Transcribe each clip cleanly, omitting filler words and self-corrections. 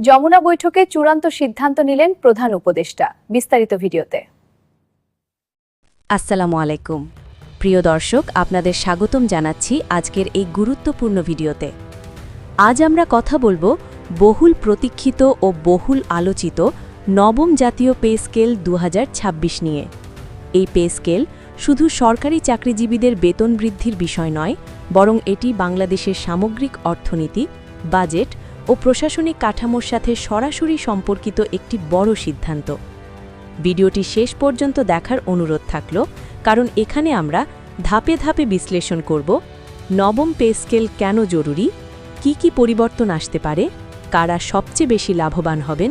যমুনা বৈঠকে চূড়ান্ত সিদ্ধান্ত নিলেন প্রধান উপদেষ্টা। বিস্তারিত ভিডিওতে। আসসালামু আলাইকুম প্রিয় দর্শক, আপনাদের স্বাগতম জানাচ্ছি আজকের এই গুরুত্বপূর্ণ ভিডিওতে। আজ আমরা কথা বলবো বহুল প্রতীক্ষিত ও বহুল আলোচিত নবম জাতীয় পে স্কেল 2026 নিয়ে। এই পে স্কেল শুধু সরকারি চাকরিজীবীদের বেতন বৃদ্ধির বিষয় নয়, বরং এটি বাংলাদেশের সামগ্রিক অর্থনীতি, বাজেট ও প্রশাসনিক কাঠামোর সাথে সরাসরি সম্পর্কিত একটি বড় সিদ্ধান্ত। ভিডিওটি শেষ পর্যন্ত দেখার অনুরোধ থাকল, কারণ এখানে আমরা ধাপে ধাপে বিশ্লেষণ করব নবম পে স্কেল কেন জরুরি, কি পরিবর্তন আসতে পারে, কারা সবচেয়ে বেশি লাভবান হবেন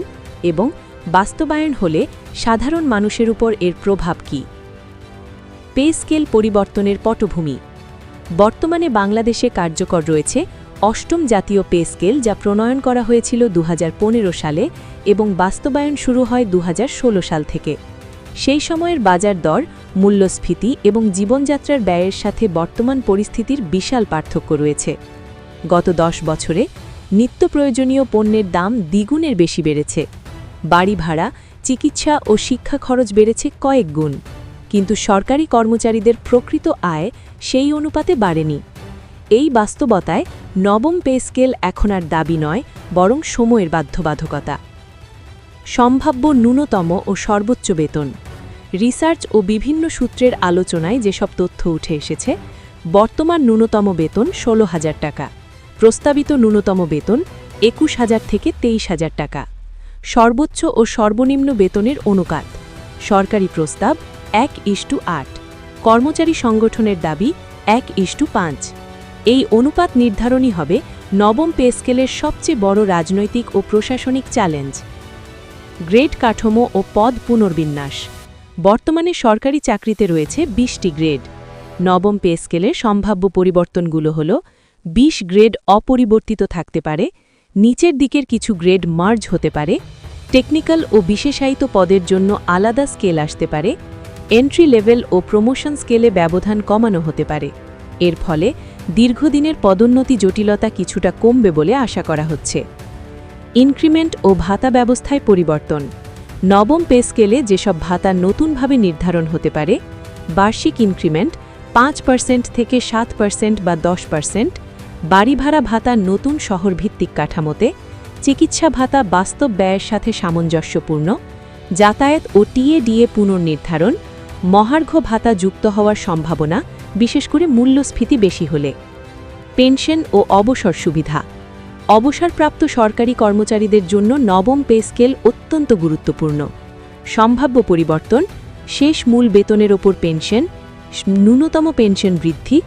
এবং বাস্তবায়ন হলে সাধারণ মানুষের উপর এর প্রভাব কী। পে স্কেল পরিবর্তনের পটভূমি। বর্তমানে বাংলাদেশে কার্যকর রয়েছে অষ্টম জাতীয় পে স্কেল, যা প্রণয়ন করা হয়েছিল 2015 সালে এবং বাস্তবায়ন শুরু হয় 2016 সাল থেকে। সেই সময়ের বাজার দর, মূল্যস্ফীতি এবং জীবনযাত্রার ব্যয়ের সাথে বর্তমান পরিস্থিতির বিশাল পার্থক্য রয়েছে। গত 10 বছরে নিত্য প্রয়োজনীয় পণ্যের দাম দ্বিগুণের বেশি বেড়েছে। বাড়ি ভাড়া, চিকিৎসা ও শিক্ষা খরচ বেড়েছে কয়েক গুণ, কিন্তু সরকারি কর্মচারীদের প্রকৃত আয় সেই অনুপাতে বাড়েনি। এই বাস্তবতায় নবম পে স্কেল এখন আর দাবি নয়, বরং সময়ের বাধ্যবাধকতা। সম্ভাব্য ন্যূনতম ও সর্বোচ্চ বেতন। রিসার্চ ও বিভিন্ন সূত্রের আলোচনায় যেসব তথ্য উঠে এসেছে, বর্তমান ন্যূনতম বেতন 16,000 টাকা, প্রস্তাবিত ন্যূনতম বেতন 21,000 থেকে 23,000 টাকা। সর্বোচ্চ ও সর্বনিম্ন বেতনের অনুপাত। সরকারি প্রস্তাব 1:8, কর্মচারী সংগঠনের দাবি 1:5। এই অনুপাত নির্ধারণই হবে নবম পে স্কেলের সবচেয়ে বড় রাজনৈতিক ও প্রশাসনিক চ্যালেঞ্জ। গ্রেড কাঠামো ও পদ পুনর্বিন্যাস। বর্তমানে সরকারি চাকরিতে রয়েছে 20টি গ্রেড। নবম পে স্কেলের সম্ভাব্য পরিবর্তনগুলো হল: 20 গ্রেড অপরিবর্তিত থাকতে পারে, নিচের দিকের কিছু গ্রেড মার্জ হতে পারে, টেকনিক্যাল ও বিশেষায়িত পদের জন্য আলাদা স্কেল আসতে পারে, এন্ট্রি লেভেল ও প্রমোশন স্কেলে ব্যবধান কমানো হতে পারে। এর ফলে দীর্ঘদিনের পদোন্নতি জটিলতা কিছুটা কমবে বলে আশা করা হচ্ছে। ইনক্রিমেন্ট ও ভাতা ব্যবস্থায় পরিবর্তন। নবম পে স্কেলে যেসব ভাতা নতুনভাবে নির্ধারণ হতে পারে: বার্ষিক ইনক্রিমেন্ট 5% থেকে 7% বা 10%, বাড়ি ভাড়া ভাতা নতুন শহরভিত্তিক কাঠামোতে, চিকিৎসা ভাতা বাস্তব ব্যয়ের সাথে সামঞ্জস্যপূর্ণ, যাতায়াত ও টিএডিএ পুনর্নির্ধারণ, মহার্ঘ ভাতা যুক্ত হওয়ার সম্ভাবনা, বিশেষ করে মূল্যস্ফীতি বেশি হলে। পেনশন ও অবসর সুবিধা। অবসরপ্রাপ্ত সরকারি কর্মচারীদের জন্য নবম পে স্কেল অত্যন্ত গুরুত্বপূর্ণ। সম্ভাব্য পরিবর্তন: শেষ মূল বেতনের ওপর পেনশন, ন্যূনতম পেনশন বৃদ্ধি,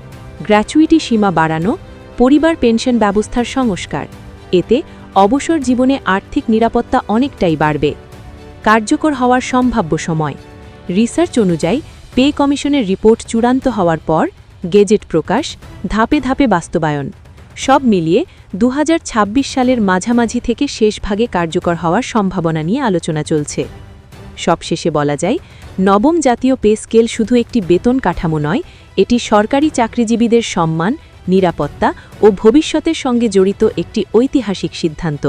গ্র্যাচুইটি সীমা বাড়ানো, পরিবার পেনশন ব্যবস্থার সংস্কার। এতে অবসর জীবনে আর্থিক নিরাপত্তা অনেকটাই বাড়বে। কার্যকর হওয়ার সম্ভাব্য সময়। রিসার্চ অনুযায়ী পে কমিশনের রিপোর্ট চূড়ান্ত হওয়ার পর গেজেট প্রকাশ, ধাপে ধাপে বাস্তবায়ন, সব মিলিয়ে 2026 সালের মাঝামাঝি থেকে শেষ ভাগে কার্যকর হওয়ার সম্ভাবনা নিয়ে আলোচনা চলছে। সবশেষে বলা যায়, নবম জাতীয় পে স্কেল শুধু একটি বেতন কাঠামো নয়, এটি সরকারি চাকরিজীবীদের সম্মান, নিরাপত্তা ও ভবিষ্যতের সঙ্গে জড়িত একটি ঐতিহাসিক সিদ্ধান্ত।